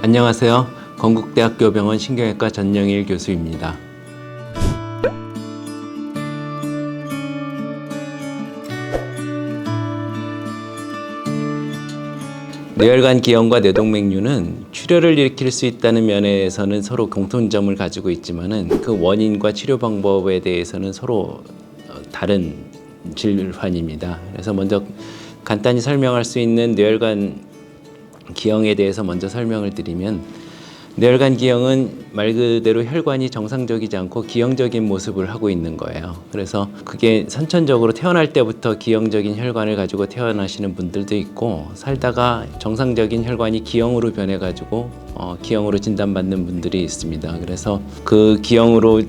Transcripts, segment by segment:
안녕하세요. 건국대학교 병원 신경외과 전영일 교수입니다. 뇌혈관 기형과 뇌동맥류는 출혈을 일으킬 수 있다는 면에서는 서로 공통점을 가지고 있지만은 그 원인과 치료 방법에 대해서는 서로 다른 질환입니다. 그래서 먼저 간단히 설명할 수 있는 뇌혈관 기형에 대해서 먼저 설명을 드리면, 뇌혈관 기형은 말 그대로 혈관이 정상적이지 않고 기형적인 모습을 하고 있는 거예요. 그래서 그게 선천적으로 태어날 때부터 기형적인 혈관을 가지고 태어나시는 분들도 있고, 살다가 정상적인 혈관이 기형으로 변해가지고 기형으로 진단받는 분들이 있습니다. 그래서 그 기형으로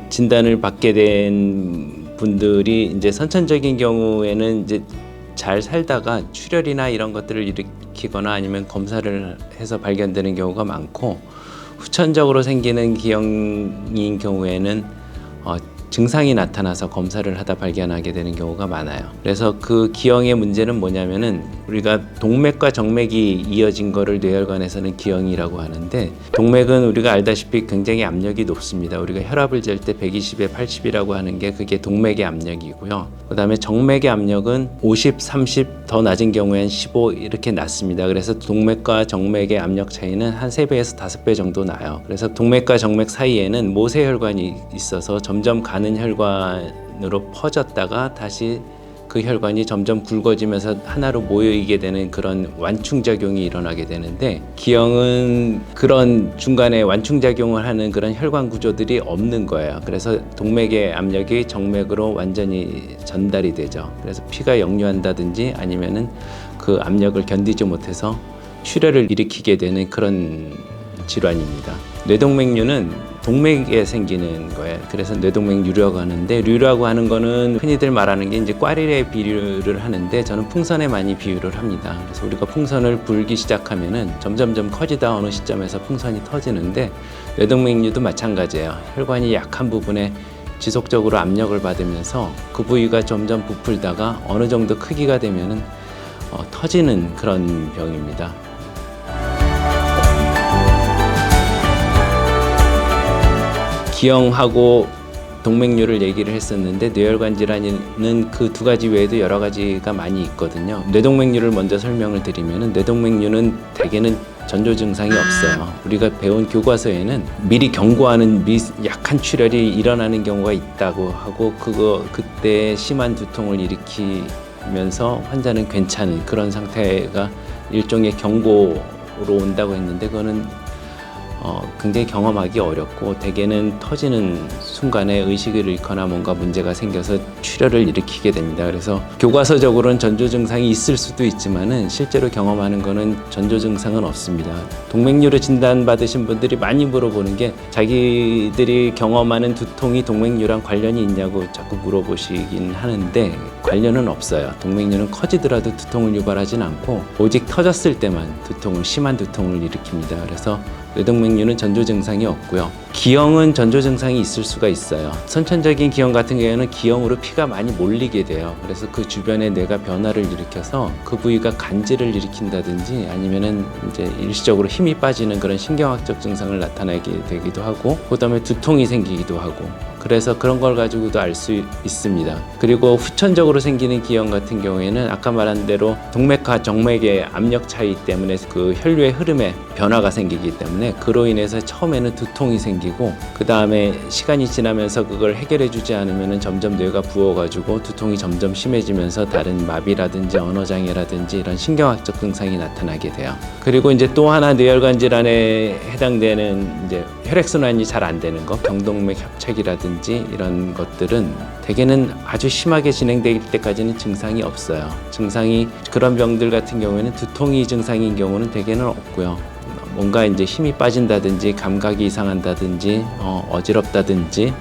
진단을 받게 된 분들이 이제 선천적인 경우에는 이제 잘 살다가 출혈이나 이런 것들을 일으키거나 아니면 검사를 해서 발견되는 경우가 많고, 후천적으로 생기는 기형인 경우에는 증상이 나타나서 검사를 하다 발견하게 되는 경우가 많아요. 그래서 그 기형의 문제는 뭐냐면은, 우리가 동맥과 정맥이 이어진 거를 뇌혈관에서는 기형이라고 하는데, 동맥은 우리가 알다시피 굉장히 압력이 높습니다. 우리가 혈압을 잴 때 120에 80이라고 하는 게 그게 동맥의 압력이고요. 그 다음에 정맥의 압력은 50, 30, 더 낮은 경우엔 15 이렇게 낮습니다. 그래서 동맥과 정맥의 압력 차이는 한 3배에서 5배 정도 나요. 그래서 동맥과 정맥 사이에는 모세혈관이 있어서 점점 가는 혈관으로 퍼졌다가 다시 그 혈관이 점점 굵어지면서 하나로 모이게 되는 그런 완충작용이 일어나게 되는데, 기형은 그런 중간에 완충작용을 하는 그런 혈관 구조들이 없는 거예요. 그래서 동맥의 압력이 정맥으로 완전히 전달이 되죠. 그래서 피가 역류한다든지 아니면은 그 압력을 견디지 못해서 출혈을 일으키게 되는 그런 질환입니다. 뇌동맥류는 동맥에 생기는 거예요. 그래서 뇌동맥류라고 하는데, 류라고 하는 거는 흔히들 말하는 게 이제 꽈리에 비유를 하는데, 저는 풍선에 많이 비유를 합니다. 그래서 우리가 풍선을 불기 시작하면은 점점점 커지다 어느 시점에서 풍선이 터지는데, 뇌동맥류도 마찬가지예요. 혈관이 약한 부분에 지속적으로 압력을 받으면서 그 부위가 점점 부풀다가 어느 정도 크기가 되면은 터지는 그런 병입니다. 기형하고 동맥류를 얘기를 했었는데, 뇌혈관 질환은 그 두 가지 외에도 여러 가지가 많이 있거든요. 뇌동맥류를 먼저 설명을 드리면, 뇌동맥류는 대개는 전조 증상이 없어요. 우리가 배운 교과서에는 미리 경고하는 약한 출혈이 일어나는 경우가 있다고 하고, 그때 심한 두통을 일으키면서 환자는 괜찮은 그런 상태가 일종의 경고로 온다고 했는데, 그거는 굉장히 경험하기 어렵고, 대개는 터지는 순간에 의식을 잃거나 뭔가 문제가 생겨서 출혈을 일으키게 됩니다. 그래서 교과서적으로는 전조 증상이 있을 수도 있지만은 실제로 경험하는 거는 전조 증상은 없습니다. 동맥류로 진단받으신 분들이 많이 물어보는 게, 자기들이 경험하는 두통이 동맥류랑 관련이 있냐고 자꾸 물어보시긴 하는데, 관련은 없어요. 동맥류는 커지더라도 두통을 유발하진 않고, 오직 터졌을 때만 심한 두통을 일으킵니다. 그래서 뇌동맥류는 전조 증상이 없고요. 기형은 전조 증상이 있을 수가 있어요. 선천적인 기형 같은 경우에는 기형으로 피가 많이 몰리게 돼요. 그래서 그 주변에 뇌가 변화를 일으켜서 그 부위가 간질을 일으킨다든지 아니면은 이제 일시적으로 힘이 빠지는 그런 신경학적 증상을 나타내게 되기도 하고, 그다음에 두통이 생기기도 하고, 그래서 그런 걸 가지고도 알 수 있습니다. 그리고 후천적으로 생기는 기형 같은 경우에는 아까 말한 대로 동맥과 정맥의 압력 차이 때문에 그 혈류의 흐름에 변화가 생기기 때문에, 그로 인해서 처음에는 두통이 생기고, 그 다음에 시간이 지나면서 그걸 해결해 주지 않으면 점점 뇌가 부어가지고 두통이 점점 심해지면서 다른 마비라든지 언어장애라든지 이런 신경학적 증상이 나타나게 돼요. 그리고 이제 또 하나 뇌혈관 질환에 해당되는 이제 혈액순환이 잘 안 되는 거, 경동맥 협착이라든지 이런 것들은 대개는 아주 심하게 진행될 때까지는 증상이 없어요. 그런 병들 같은 경우에는 두통이 증상인 경우는 대개는 없고요. 뭔가 이제 힘이 빠진다든지 감각이 이상한다든지 어지럽다든지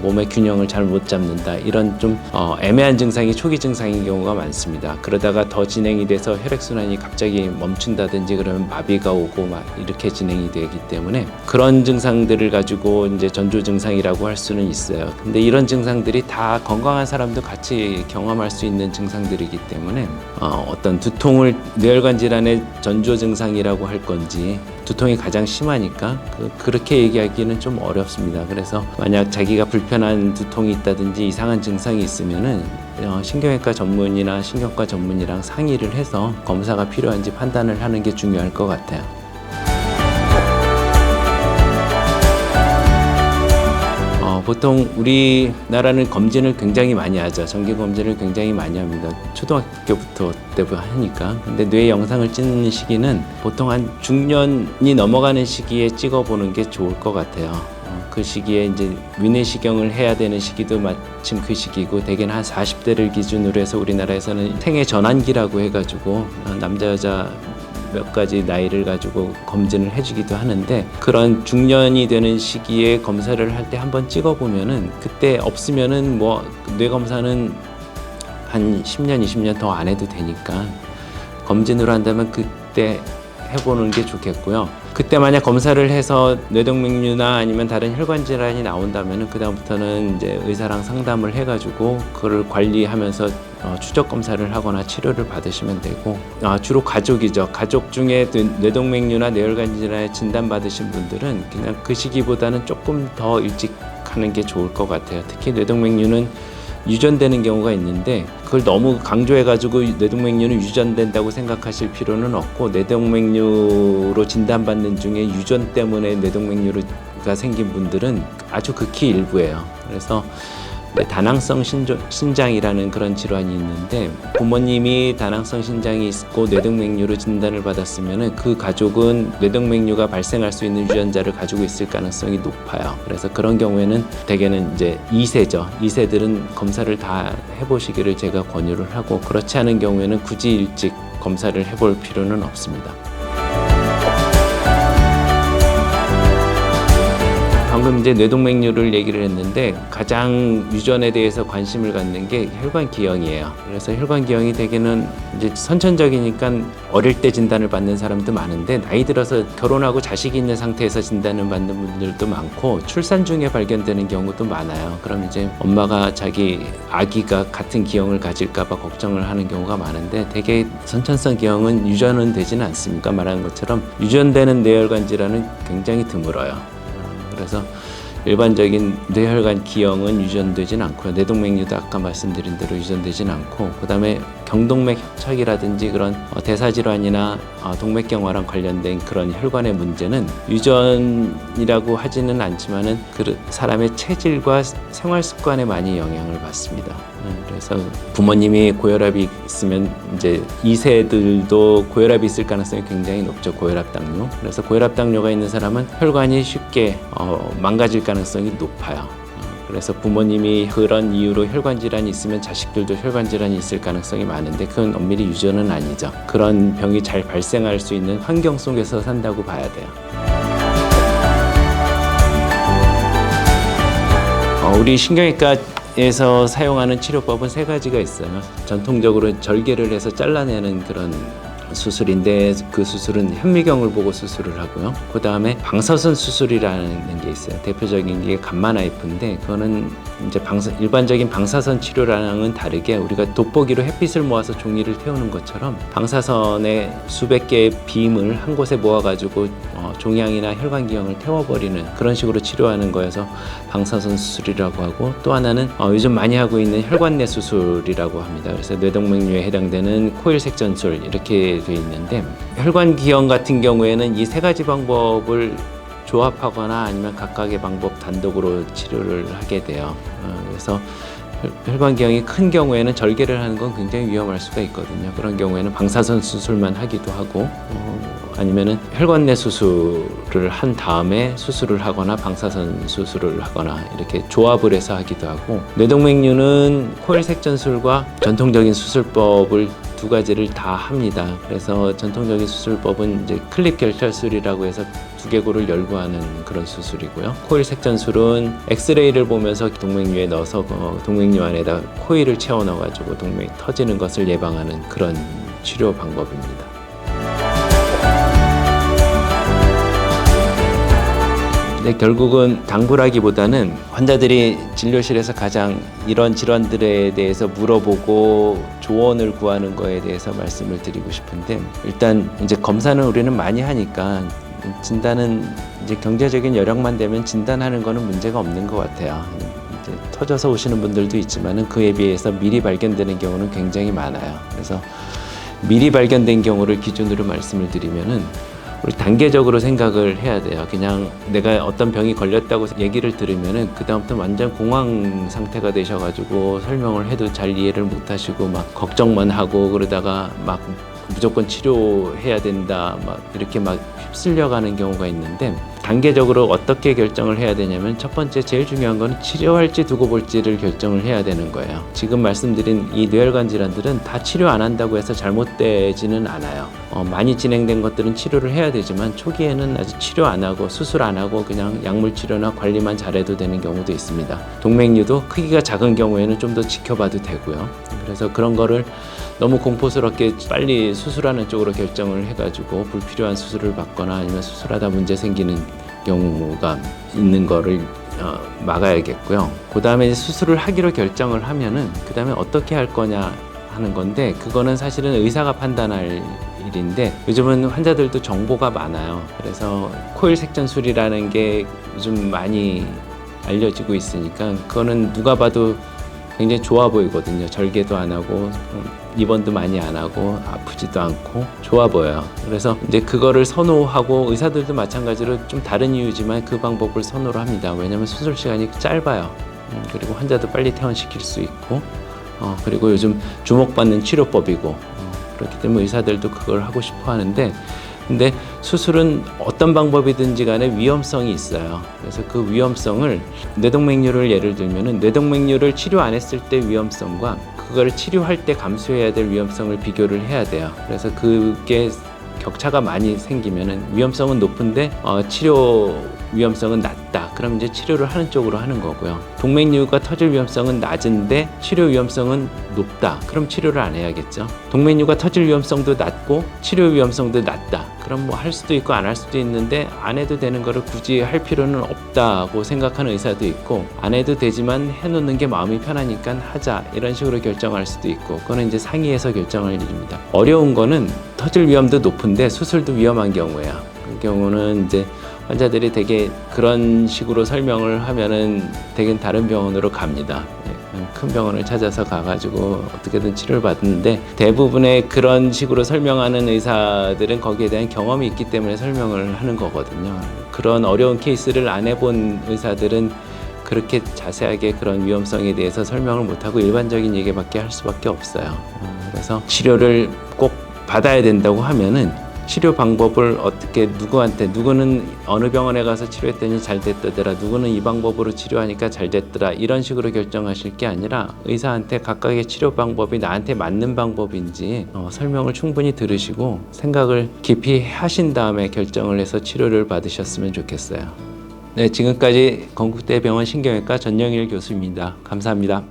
몸의 균형을 잘 못 잡는다, 이런 좀 애매한 증상이 초기 증상인 경우가 많습니다. 그러다가 더 진행이 돼서 혈액순환이 갑자기 멈춘다든지 그러면 마비가 오고 막 이렇게 진행이 되기 때문에, 그런 증상들을 가지고 이제 전조 증상이라고 할 수는 있어요. 근데 이런 증상들이 다 건강한 사람도 같이 경험할 수 있는 증상들이기 때문에 어떤 두통을 뇌혈관 질환의 전조 증상이라고 할 건지 두통이 가장 심하니까 그렇게 얘기하기는 좀 어렵습니다. 그래서 만약 자기가 불편한 두통이 있다든지 이상한 증상이 있으면은 신경외과 전문이나 신경과 전문이랑 상의를 해서 검사가 필요한지 판단을 하는 게 중요할 것 같아요. 보통 우리나라는 검진을 굉장히 많이 하죠. 정기 검진을 굉장히 많이 합니다. 초등학교부터 때부터 하니까. 근데 뇌 영상을 찍는 시기는 보통 한 중년이 넘어가는 시기에 찍어보는 게 좋을 것 같아요. 그 시기에 이제 위내시경을 해야 되는 시기도 마침 그 시기고, 대개는 한 40대를 기준으로 해서 우리나라에서는 생애 전환기라고 해가지고 남자 여자 몇 가지 나이를 가지고 검진을 해주기도 하는데, 그런 중년이 되는 시기에 검사를 할 때 한번 찍어보면은, 그때 없으면은 뭐 뇌 검사는 한 10년, 20년 더 안 해도 되니까 검진으로 한다면 그때 해보는 게 좋겠고요. 그때 만약 검사를 해서 뇌동맥류나 아니면 다른 혈관 질환이 나온다면은 그다음부터는 이제 의사랑 상담을 해가지고 그걸 관리하면서 추적 검사를 하거나 치료를 받으시면 되고, 주로 가족이죠. 가족 중에 뇌동맥류나 뇌혈관 질환에 진단 받으신 분들은 그냥 그 시기보다는 조금 더 일찍 하는 게 좋을 것 같아요. 특히 뇌동맥류는 유전되는 경우가 있는데, 그걸 너무 강조해가지고 뇌동맥류는 유전된다고 생각하실 필요는 없고, 뇌동맥류로 진단받는 중에 유전 때문에 뇌동맥류가 생긴 분들은 아주 극히 일부예요. 그래서 다낭성 신장이라는 그런 질환이 있는데, 부모님이 다낭성 신장이 있고 뇌동맥류로 진단을 받았으면 그 가족은 뇌동맥류가 발생할 수 있는 유전자를 가지고 있을 가능성이 높아요. 그래서 그런 경우에는 대개는 이제 2세죠. 2세들은 검사를 다 해보시기를 제가 권유를 하고, 그렇지 않은 경우에는 굳이 일찍 검사를 해볼 필요는 없습니다. 방금 이제 뇌동맥류를 얘기를 했는데, 가장 유전에 대해서 관심을 갖는 게 혈관 기형이에요. 그래서 혈관 기형이 대개는 이제 선천적이니까 어릴 때 진단을 받는 사람도 많은데, 나이 들어서 결혼하고 자식이 있는 상태에서 진단을 받는 분들도 많고, 출산 중에 발견되는 경우도 많아요. 그럼 이제 엄마가 자기 아기가 같은 기형을 가질까봐 걱정을 하는 경우가 많은데, 대개 선천성 기형은 유전은 되지는 않습니까? 말한 것처럼 유전되는 뇌혈관 질환은 굉장히 드물어요. 그래서 일반적인 뇌혈관 기형은 유전되진 않고요. 뇌동맥류도 아까 말씀드린 대로 유전되진 않고, 그 다음에 경동맥 협착이라든지 그런 대사질환이나 동맥경화랑 관련된 그런 혈관의 문제는 유전이라고 하지는 않지만은 그 사람의 체질과 생활 습관에 많이 영향을 받습니다. 그래서 부모님이 고혈압이 있으면 이제 2세들도 고혈압이 있을 가능성이 굉장히 높죠. 고혈압 당뇨. 그래서 고혈압 당뇨가 있는 사람은 혈관이 쉽게 망가질 가능성이 높아요. 그래서 부모님이 그런 이유로 혈관 질환이 있으면 자식들도 혈관 질환이 있을 가능성이 많은데, 그건 엄밀히 유전은 아니죠. 그런 병이 잘 발생할 수 있는 환경 속에서 산다고 봐야 돼요. 우리 신경외과에서 사용하는 치료법은 3가지가 있어요. 전통적으로 절개를 해서 잘라내는 그런 수술인데, 그 수술은 현미경을 보고 수술을 하고요. 그 다음에 방사선 수술이라는 게 있어요. 대표적인 게 감마나이프인데, 그거는 이제 일반적인 방사선 치료랑은 다르게 우리가 돋보기로 햇빛을 모아서 종이를 태우는 것처럼 방사선에 수백 개의 빔을 한 곳에 모아가지고 종양이나 혈관기형을 태워버리는 그런 식으로 치료하는 거여서 방사선 수술이라고 하고, 또 하나는 요즘 많이 하고 있는 혈관내 수술이라고 합니다. 그래서 뇌동맥류에 해당되는 코일 색전술 이렇게 돼 있는데, 혈관기형 같은 경우에는 이 3가지 방법을 조합하거나 아니면 각각의 방법 단독으로 치료를 하게 돼요. 그래서 혈관기형이 큰 경우에는 절개를 하는 건 굉장히 위험할 수가 있거든요. 그런 경우에는 방사선 수술만 하기도 하고, 아니면은 혈관내 수술을 한 다음에 수술을 하거나 방사선 수술을 하거나 이렇게 조합을 해서 하기도 하고, 뇌동맥류는 코일 색전술과 전통적인 수술법을 2가지를 다 합니다. 그래서 전통적인 수술법은 이제 클립 결혈술이라고 해서 두개골을 열고하는 그런 수술이고요. 코일 색전술은 엑스레이를 보면서 동맥류에 넣어서 동맥류 안에다 코일을 채워 넣어가지고 동맥이 터지는 것을 예방하는 그런 치료 방법입니다. 근데 결국은 당부라기보다는 환자들이 진료실에서 가장 이런 질환들에 대해서 물어보고 조언을 구하는 거에 대해서 말씀을 드리고 싶은데, 일단 이제 검사는 우리는 많이 하니까 진단은 이제 경제적인 여력만 되면 진단하는 거는 문제가 없는 것 같아요. 이제 터져서 오시는 분들도 있지만은 그에 비해서 미리 발견되는 경우는 굉장히 많아요. 그래서 미리 발견된 경우를 기준으로 말씀을 드리면은 우리 단계적으로 생각을 해야 돼요. 그냥 내가 어떤 병이 걸렸다고 얘기를 들으면은 그다음부터 완전 공황 상태가 되셔가지고 설명을 해도 잘 이해를 못 하시고 막 걱정만 하고 그러다가 막 무조건 치료해야 된다 막 이렇게 막 휩쓸려가는 경우가 있는데 단계적으로 어떻게 결정을 해야 되냐면 첫 번째 제일 중요한 건 치료할지 두고 볼지를 결정을 해야 되는 거예요. 지금 말씀드린 이 뇌혈관 질환들은 다 치료 안 한다고 해서 잘못되지는 않아요. 많이 진행된 것들은 치료를 해야 되지만 초기에는 아직 치료 안 하고 수술 안 하고 그냥 약물 치료나 관리만 잘해도 되는 경우도 있습니다. 동맥류도 크기가 작은 경우에는 좀 더 지켜봐도 되고요. 그래서 그런 거를 너무 공포스럽게 빨리 수술하는 쪽으로 결정을 해가지고 불필요한 수술을 받거나 아니면 수술하다 문제 생기는 경우가 있는 거를 막아야겠고요. 그 다음에 수술을 하기로 결정을 하면은 그 다음에 어떻게 할 거냐 하는 건데 그거는 사실은 의사가 판단할 일인데 요즘은 환자들도 정보가 많아요. 그래서 코일 색전술이라는 게 요즘 많이 알려지고 있으니까 그거는 누가 봐도 굉장히 좋아 보이거든요. 절개도 안 하고 입원도 많이 안 하고 아프지도 않고 좋아 보여요. 그래서 이제 그거를 선호하고 의사들도 마찬가지로 좀 다른 이유지만 그 방법을 선호를 합니다. 왜냐하면 수술 시간이 짧아요. 그리고 환자도 빨리 퇴원시킬 수 있고 그리고 요즘 주목받는 치료법이고 그렇기 때문에 의사들도 그걸 하고 싶어 하는데 근데 수술은 어떤 방법이든지 간에 위험성이 있어요. 그래서 그 위험성을 뇌동맥류를 예를 들면은 뇌동맥류를 치료 안 했을 때 위험성과 그거를 치료할 때 감수해야 될 위험성을 비교를 해야 돼요. 그래서 그게 격차가 많이 생기면은 위험성은 높은데 치료 위험성은 낮다. 그럼 이제 치료를 하는 쪽으로 하는 거고요. 동맥류가 터질 위험성은 낮은데 치료 위험성은 높다. 그럼 치료를 안 해야겠죠. 동맥류가 터질 위험성도 낮고 치료 위험성도 낮다. 그럼 뭐 할 수도 있고 안 할 수도 있는데 안 해도 되는 거를 굳이 할 필요는 없다고 생각하는 의사도 있고 안 해도 되지만 해놓는 게 마음이 편하니까 하자 이런 식으로 결정할 수도 있고 그거는 이제 상의해서 결정할 일입니다. 어려운 거는 터질 위험도 높은데 수술도 위험한 경우예요. 그 경우는 이제 환자들이 되게 그런 식으로 설명을 하면은 되게 다른 병원으로 갑니다. 큰 병원을 찾아서 가가지고 어떻게든 치료를 받는데 대부분의 그런 식으로 설명하는 의사들은 거기에 대한 경험이 있기 때문에 설명을 하는 거거든요. 그런 어려운 케이스를 안 해본 의사들은 그렇게 자세하게 그런 위험성에 대해서 설명을 못하고 일반적인 얘기밖에 할 수밖에 없어요. 그래서 치료를 꼭 받아야 된다고 하면은 치료 방법을 어떻게 누구는 어느 병원에 가서 치료했더니 잘 됐더라 누구는 이 방법으로 치료하니까 잘 됐더라 이런 식으로 결정하실 게 아니라 의사한테 각각의 치료 방법이 나한테 맞는 방법인지 설명을 충분히 들으시고 생각을 깊이 하신 다음에 결정을 해서 치료를 받으셨으면 좋겠어요. 네, 지금까지 건국대병원 신경외과 전영일 교수입니다. 감사합니다.